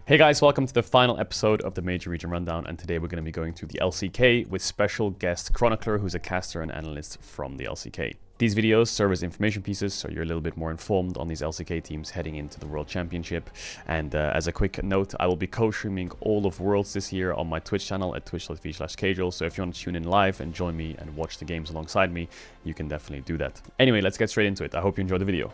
Hey guys, welcome to the final episode of the Major Region Rundown, and today we're going to be going through the LCK with special guest Chronicler, who's a caster and analyst from the LCK. These videos serve as information pieces, so you're a little bit more informed on these LCK teams heading into the World Championship. And as a quick note, I will be co-streaming all of Worlds this year on my Twitch channel at twitch.tv/Caedrel, so if you want to tune in live and join me and watch the games alongside me, you can definitely do that. Anyway, let's get straight into it. I hope you enjoy the video.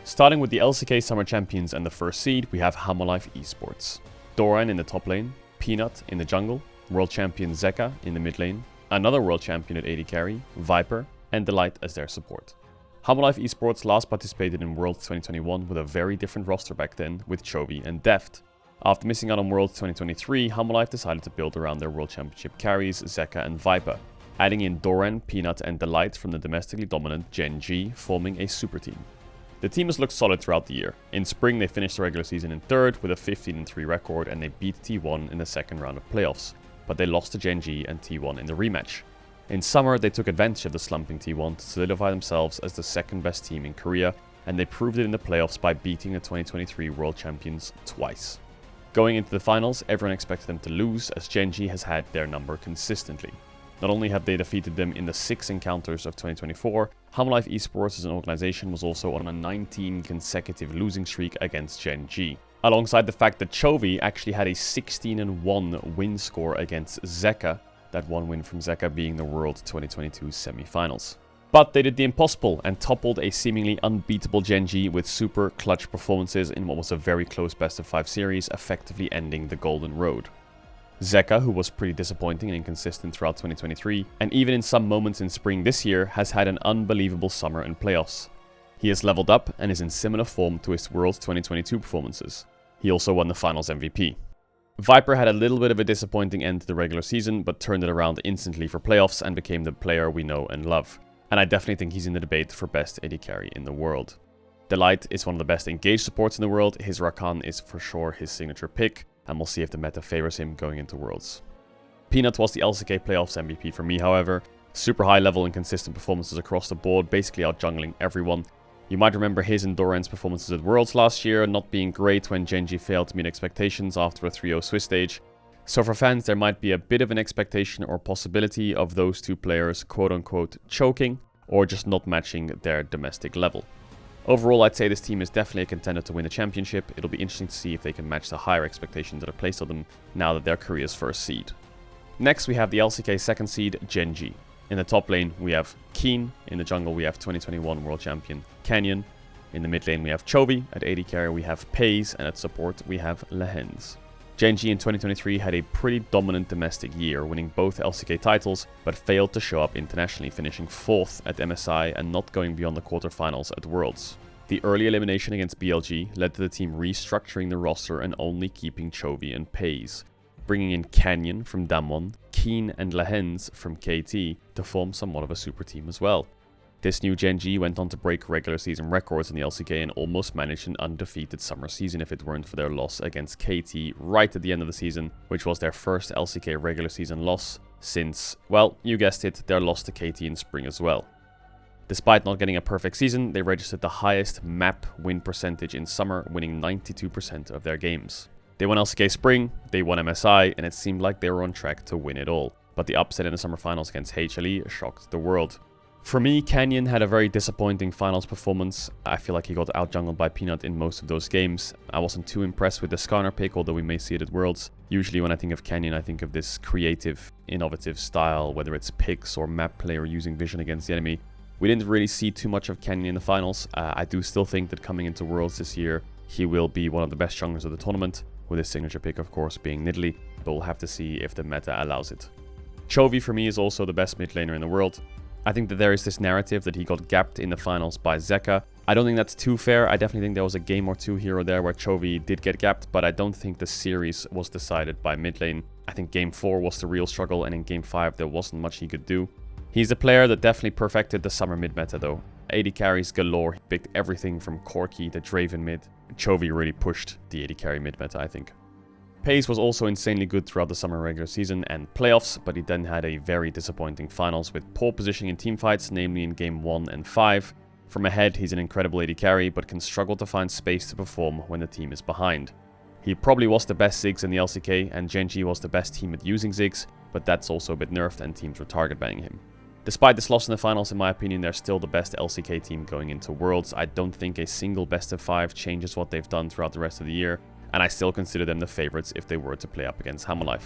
Starting with the LCK Summer Champions and the first seed, we have Hanwha Esports. Doran in the top lane, Peanut in the jungle, World Champion Zeka in the mid lane, another World Champion at AD carry, Viper, and Delight as their support. Hanwha Esports last participated in Worlds 2021 with a very different roster back then, with Chovy and Deft. After missing out on Worlds 2023, Hanwha decided to build around their World Championship carries, Zeka and Viper, adding in Doran, Peanut and Delight from the domestically dominant GenG, forming a super team. The team has looked solid throughout the year. In spring, they finished the regular season in third with a 15-3 record, and they beat T1 in the second round of playoffs, but they lost to GenG and T1 in the rematch. In summer, they took advantage of the slumping T1 to solidify themselves as the second best team in Korea, and they proved it in the playoffs by beating the 2023 World Champions twice. Going into the finals, everyone expected them to lose, as GenG has had their number consistently. Not only have they defeated them in the 6 encounters of 2024, Hanwha Esports as an organization was also on a 19 consecutive losing streak against GenG. Alongside the fact that Chovy actually had a 16-1 win score against Zeka, that one win from Zeka being the World 2022 semifinals. But they did the impossible and toppled a seemingly unbeatable GenG with super clutch performances in what was a very close best of 5 series, effectively ending the Golden Road. Zeka, who was pretty disappointing and inconsistent throughout 2023, and even in some moments in spring this year, has had an unbelievable summer and playoffs. He has leveled up and is in similar form to his Worlds 2022 performances. He also won the Finals MVP. Viper had a little bit of a disappointing end to the regular season, but turned it around instantly for playoffs and became the player we know and love. And I definitely think he's in the debate for best AD carry in the world. Delight is one of the best engaged supports in the world. His Rakan is for sure his signature pick, and we'll see if the meta favors him going into Worlds. Peanut was the LCK Playoffs MVP for me, however. Super high level and consistent performances across the board, basically out-jungling everyone. You might remember his and Doran's performances at Worlds last year, not being great when GenG failed to meet expectations after a 3-0 Swiss stage. So for fans, there might be a bit of an expectation or possibility of those two players quote-unquote choking, or just not matching their domestic level. Overall, I'd say this team is definitely a contender to win the championship. It'll be interesting to see if they can match the higher expectations that are placed on them now that they're Korea's first seed. Next, we have the LCK second seed, GenG. In the top lane, we have Keen. In the jungle, we have 2021 World Champion Canyon. In the mid lane, we have Chovy. At AD carry, we have Paze. And at support, we have Lehens. GenG in 2023 had a pretty dominant domestic year, winning both LCK titles, but failed to show up internationally, finishing 4th at MSI and not going beyond the quarterfinals at Worlds. The early elimination against BLG led to the team restructuring the roster and only keeping Chovy and Paze, bringing in Canyon from Damwon, Keen and Lehens from KT to form somewhat of a super team as well. This new GenG went on to break regular season records in the LCK and almost managed an undefeated summer season if it weren't for their loss against KT right at the end of the season, which was their first LCK regular season loss since, well, you guessed it, their loss to KT in spring as well. Despite not getting a perfect season, they registered the highest map win percentage in summer, winning 92% of their games. They won LCK spring, they won MSI, and it seemed like they were on track to win it all. But the upset in the summer finals against HLE shocked the world. For me, Canyon had a very disappointing finals performance. I feel like he got out-jungled by Peanut in most of those games. I wasn't too impressed with the Skarner pick, although we may see it at Worlds. Usually when I think of Canyon, I think of this creative, innovative style, whether it's picks or map play or using vision against the enemy. We didn't really see too much of Canyon in the finals. I do still think that coming into Worlds this year, he will be one of the best junglers of the tournament, with his signature pick, of course, being Nidalee, but we'll have to see if the meta allows it. Chovy, for me, is also the best mid laner in the world. I think that there is this narrative that he got gapped in the finals by Zeka. I don't think that's too fair. I definitely think there was a game or two here or there where Chovy did get gapped, but I don't think the series was decided by mid lane. I think Game 4 was the real struggle, and in Game 5 there wasn't much he could do. He's a player that definitely perfected the summer mid meta though. AD carries galore. He picked everything from Corki to Draven mid. Chovy really pushed the AD carry mid meta, I think. Pace was also insanely good throughout the summer regular season and playoffs, but he then had a very disappointing finals with poor positioning in teamfights, namely in Game 1 and 5. From ahead, he's an incredible AD carry, but can struggle to find space to perform when the team is behind. He probably was the best Ziggs in the LCK, and GenG was the best team at using Ziggs, but that's also a bit nerfed and teams were target banning him. Despite this loss in the finals, in my opinion, they're still the best LCK team going into Worlds. I don't think a single best of 5 changes what they've done throughout the rest of the year, and I still consider them the favorites if they were to play up against Hanwha.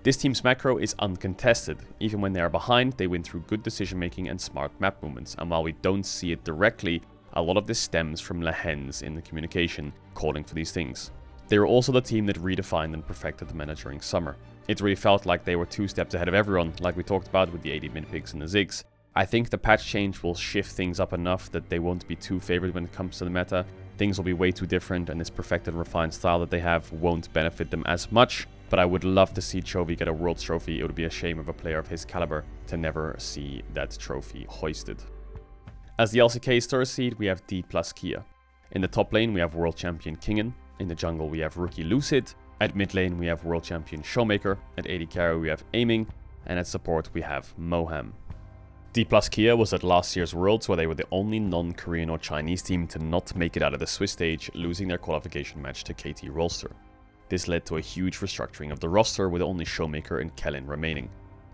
This team's macro is uncontested. Even when they are behind, they win through good decision making and smart map movements, and while we don't see it directly, a lot of this stems from Lehens in the communication, calling for these things. They were also the team that redefined and perfected the meta during summer. It really felt like they were 2 steps ahead of everyone, like we talked about with the AD mid-picks and the Ziggs. I think the patch change will shift things up enough that they won't be too favored when it comes to the meta. Things will be way too different, and this perfected and refined style that they have won't benefit them as much. But I would love to see Chovy get a Worlds trophy. It would be a shame of a player of his caliber to never see that trophy hoisted. As the LCK's third seed, we have Dplus Kia. In the top lane, we have World Champion Kingen. In the jungle, we have Rookie Lucid. At mid lane, we have World Champion Showmaker. At AD carry, we have Aiming. And at support, we have Moham. Dplus Kia was at last year's Worlds, where they were the only non-Korean or Chinese team to not make it out of the Swiss stage, losing their qualification match to KT Rolster. This led to a huge restructuring of the roster, with only Showmaker and Kellen remaining.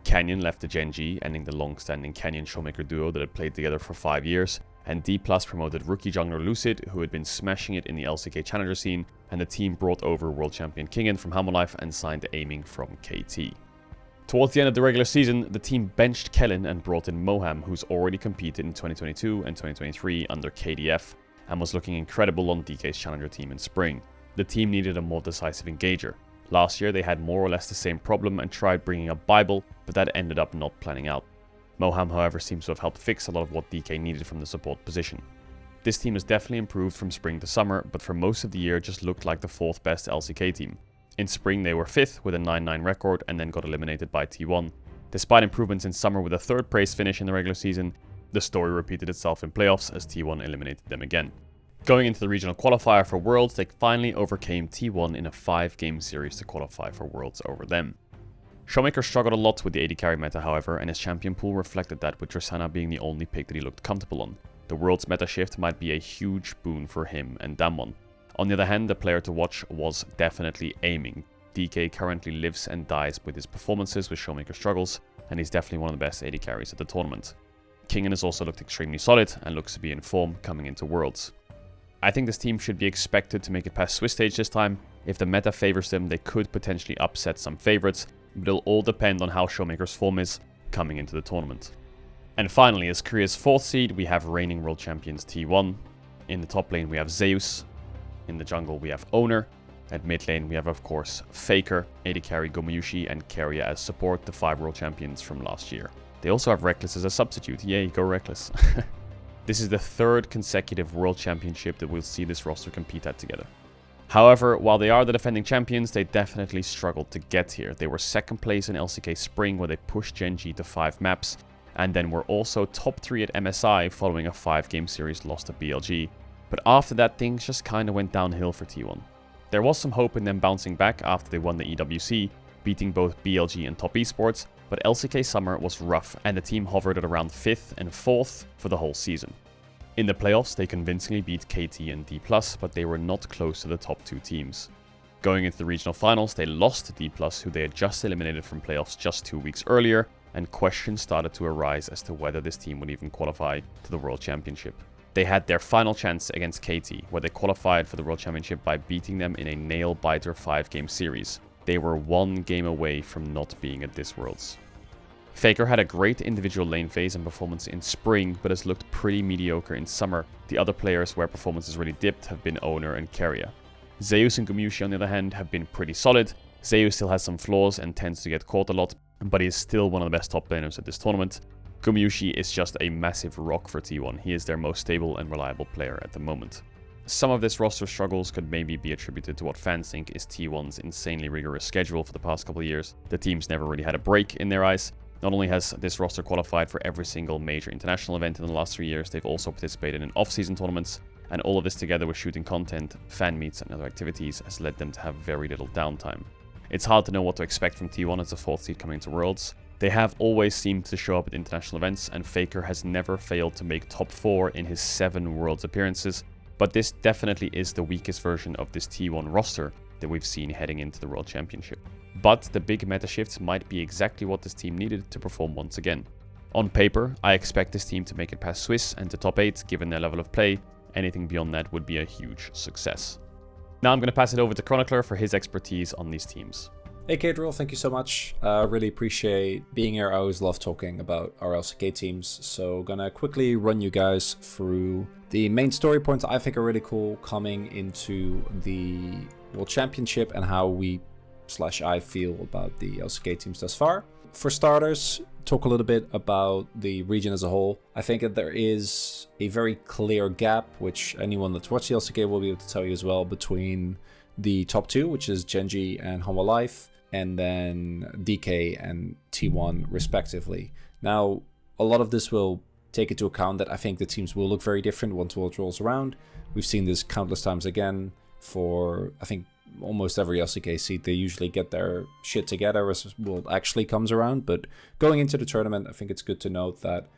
Canyon left to GenG, ending the long-standing Canyon-Showmaker duo that had played together for 5 years, and Dplus promoted rookie jungler Lucid, who had been smashing it in the LCK Challenger scene, and the team brought over World Champion Kingen from Hanwha and signed Aiming from KT. Towards the end of the regular season, the team benched Kellen and brought in Moham, who's already competed in 2022 and 2023 under KDF, and was looking incredible on DK's Challenger team in spring. The team needed a more decisive engager. Last year they had more or less the same problem and tried bringing up Bible, but that ended up not planning out. Moham, however, seems to have helped fix a lot of what DK needed from the support position. This team has definitely improved from spring to summer, but for most of the year just looked like the 4th best LCK team. In spring they were 5th with a 9-9 record and then got eliminated by T1. Despite improvements in summer with a 3rd place finish in the regular season, the story repeated itself in playoffs as T1 eliminated them again. Going into the regional qualifier for Worlds, they finally overcame T1 in a 5-game series to qualify for Worlds over them. Showmaker struggled a lot with the AD carry meta, however, and his champion pool reflected that, with Tristana being the only pick that he looked comfortable on. The Worlds meta shift might be a huge boon for him and Damwon. On the other hand, the player to watch was definitely Aiming. DK currently lives and dies with his performances with Showmaker struggles, and he's definitely one of the best AD carries at the tournament. Kingen has also looked extremely solid and looks to be in form coming into Worlds. I think this team should be expected to make it past Swiss stage this time. If the meta favors them, they could potentially upset some favorites, but it'll all depend on how Showmaker's form is coming into the tournament. And finally, as Korea's 4th seed, we have reigning world champions T1. In the top lane, we have Zeus. In the jungle, we have Owner. At mid lane, we have, of course, Faker, AD carry Gomuyushi, and Keria as support, the 5 world champions from last year. They also have Reckless as a substitute. Yay, go Reckless. This is the 3rd consecutive World Championship that we'll see this roster compete at together. However, while they are the defending champions, they definitely struggled to get here. They were 2nd place in LCK Spring, where they pushed GenG to 5 maps, and then were also top 3 at MSI following a 5-game series lost to BLG. But after that, things just kinda went downhill for T1. There was some hope in them bouncing back after they won the EWC, beating both BLG and Top Esports, but LCK Summer was rough and the team hovered at around 5th and 4th for the whole season. In the playoffs, they convincingly beat KT and Dplus, but they were not close to the top 2 teams. Going into the regional finals, they lost to Dplus, who they had just eliminated from playoffs just 2 weeks earlier, and questions started to arise as to whether this team would even qualify to the World Championship. They had their final chance against KT, where they qualified for the World Championship by beating them in a nail-biter 5-game series. They were 1 game away from not being at this Worlds. Faker had a great individual lane phase and performance in spring, but has looked pretty mediocre in summer. The other players where performances really dipped have been Owner and Keria. Zeus and Gomuyushi, on the other hand, have been pretty solid. Zeus still has some flaws and tends to get caught a lot, but he is still one of the best top laners at this tournament. Gomuyushi is just a massive rock for T1. He is their most stable and reliable player at the moment. Some of this roster struggles could maybe be attributed to what fans think is T1's insanely rigorous schedule for the past couple of years. The team's never really had a break in their eyes. Not only has this roster qualified for every single major international event in the last 3 years, they've also participated in off-season tournaments, and all of this together with shooting content, fan meets and other activities has led them to have very little downtime. It's hard to know what to expect from T1 as the 4th seed coming to Worlds. They have always seemed to show up at international events, and Faker has never failed to make top 4 in his 7 Worlds appearances, but this definitely is the weakest version of this T1 roster that we've seen heading into the World Championship. But the big meta shifts might be exactly what this team needed to perform once again. On paper, I expect this team to make it past Swiss and to top 8 given their level of play. Anything beyond that would be a huge success. Now I'm going to pass it over to Chronicler for his expertise on these teams. Hey Caedrel, thank you so much. Really appreciate being here. I always love talking about our LCK teams. So gonna quickly run you guys through the main story points I think are really cool coming into the World Championship and how I feel about the LCK teams thus far. For starters, talk a little bit about the region as a whole. I think that there is a very clear gap, which anyone that's watched the LCK will be able to tell you as well, between the top 2, which is GenG and Hanwha Life, and then DK and T1 respectively. Now, a lot of this will take into account that I think the teams will look very different once Worlds rolls around. We've seen this countless times again for, I think, almost every LCK seed. They usually get their shit together as World actually comes around, but going into the tournament, I think it's good to note that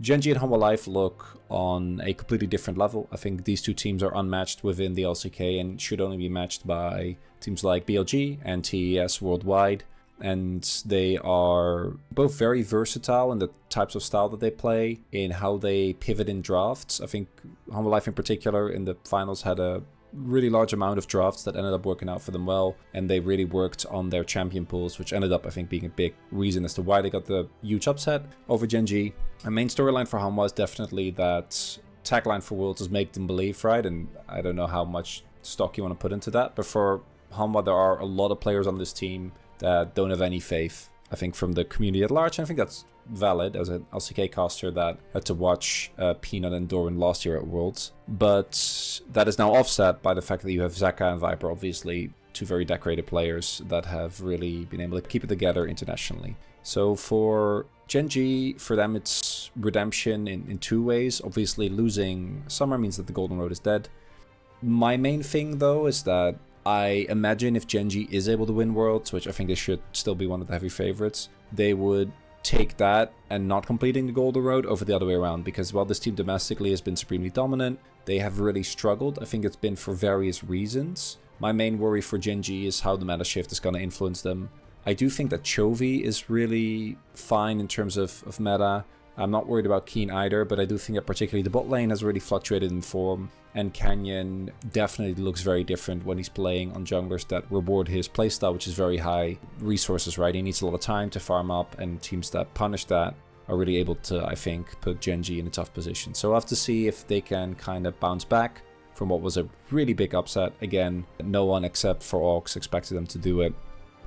GenG and Hanwha Life look on a completely different level. I think these two teams are unmatched within the LCK and should only be matched by teams like BLG and TES worldwide. And they are both very versatile in the types of style that they play, in how they pivot in drafts. I think Hanwha Life in particular in the finals had a really large amount of drafts that ended up working out for them well, and they really worked on their champion pools, which ended up, I think, being a big reason as to why they got the huge upset over GenG. A main storyline for Hanwha is definitely that tagline for Worlds is make them believe, right? And I don't know how much stock you want to put into that, but for Hanwha, there are a lot of players on this team that don't have any faith, I think, from the community at large. And I think that's valid as an LCK caster that had to watch Peanut and Doran last year at Worlds. But that is now offset by the fact that you have Zeka and Viper, obviously two very decorated players that have really been able to keep it together internationally. So for GenG, for them it's redemption in 2 ways. Obviously losing Summer means that the Golden Road is dead. My main thing though is that I imagine if GenG is able to win Worlds, which I think they should still be one of the heavy favorites, they would take that and not completing the Golden Road over the other way around, because while this team domestically has been supremely dominant, they have really struggled. I think it's been for various reasons. My main worry for GenG is how the meta shift is going to influence them. I do think that Chovy is really fine in terms of meta. I'm not worried about Keen either, but I do think that particularly the bot lane has really fluctuated in form, and Canyon definitely looks very different when he's playing on junglers that reward his playstyle, which is very high resources, right? He needs a lot of time to farm up, and teams that punish that are really able to, I think, put GenG in a tough position. So we'll have to see if they can kind of bounce back from what was a really big upset. Again, no one except for Aux expected them to do it.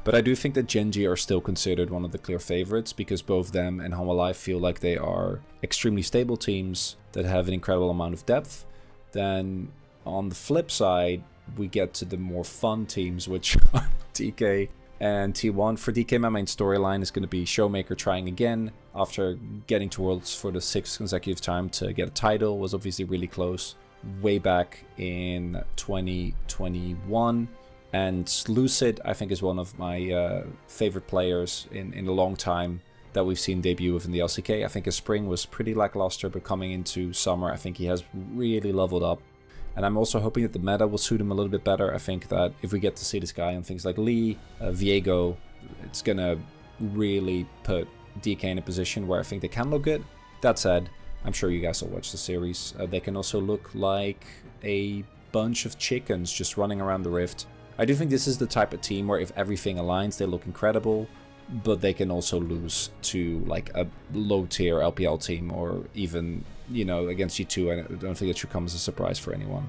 But I do think that GenG are still considered one of the clear favorites, because both them and Hanwha Life feel like they are extremely stable teams that have an incredible amount of depth. Then on the flip side, we get to the more fun teams, which are DK and T1. For DK, my main storyline is going to be Showmaker trying again after getting to Worlds for the 6th consecutive time to get a title. Was obviously really close way back in 2021. And Lucid, I think, is one of my favorite players in a long time that we've seen debut within the LCK. I think his spring was pretty lackluster, but coming into summer, I think he has really leveled up. And I'm also hoping that the meta will suit him a little bit better. I think that if we get to see this guy on things like Lee, Viego, it's going to really put DK in a position where I think they can look good. That said, I'm sure you guys will watch the series. They can also look like a bunch of chickens just running around the Rift. I do think this is the type of team where if everything aligns, they look incredible, but they can also lose to like a low-tier LPL team, or even, you know, against G2. I don't think it should come as a surprise for anyone.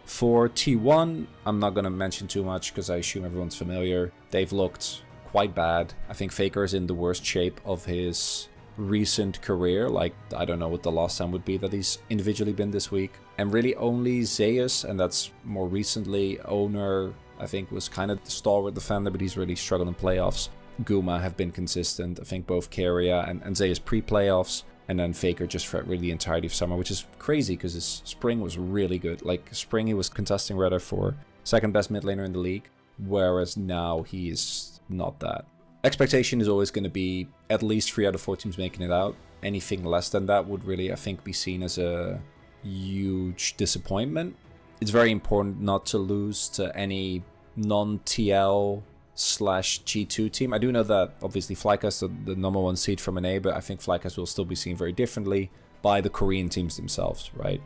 For T1, I'm not going to mention too much because I assume everyone's familiar. They've looked quite bad. I think Faker is in the worst shape of his recent career. Like, I don't know what the last time would be that he's individually been this weak. And really only Zeus, and that's more recently, Owner, I think, was kind of the stalwart defender, but he's really struggled in playoffs. Guma have been consistent. I think both Keria and Zeus pre-playoffs, and then Faker just for really the entirety of summer, which is crazy because his spring was really good. Like, spring he was contesting rather for second best mid laner in the league, whereas now he's not that. expectation is always going to be at least 3 out of 4 teams making it out. Anything less than that would really, I think, be seen as a huge disappointment. It's very important not to lose to any non-TL slash G2 team. I do know that obviously Flycast are the number 1 seed from an A, but I think Flycast will still be seen very differently by the Korean teams themselves, right?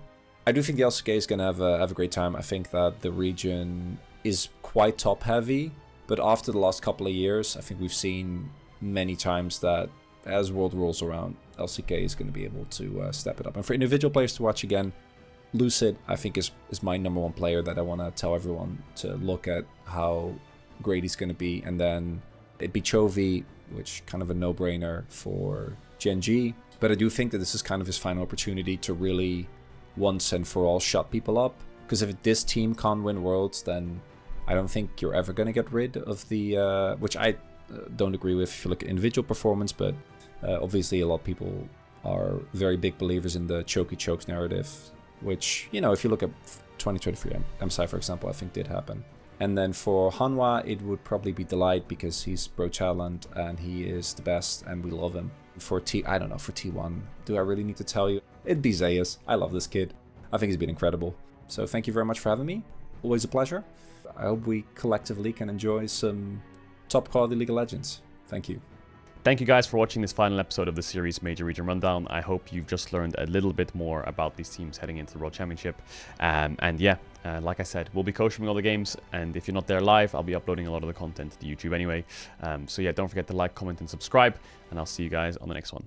I do think the LCK is going to have a great time. I think that the region is quite top heavy, but after the last couple of years, I think we've seen many times that as World rolls around, LCK is going to be able to step it up. And for individual players to watch again, Lucid, I think, is my number 1 player that I want to tell everyone to look at how great he's going to be. And then it'd be Chovy, which kind of a no-brainer for GenG. But I do think that this is kind of his final opportunity to really once and for all shut people up. Because if this team can't win Worlds, then I don't think you're ever going to get rid of the... which I don't agree with if you look at individual performance, but obviously a lot of people are very big believers in the chokey chokes narrative, which, you know, if you look at 2023 MSI, for example, I think did happen. And then for Hanwha, it would probably be Delight because he's bro talent and he is the best and we love him. For I don't know, for T1, do I really need to tell you? It'd be Zayas. I love this kid. I think he's been incredible. So thank you very much for having me. Always a pleasure. I hope we collectively can enjoy some top quality League of Legends. Thank you. Thank you guys for watching this final episode of the series Major Region Rundown. I hope you've just learned a little bit more about these teams heading into the World Championship. And yeah, like I said, we'll be co-streaming all the games. And if you're not there live, I'll be uploading a lot of the content to YouTube anyway. So yeah, don't forget to like, comment, and subscribe. And I'll see you guys on the next one.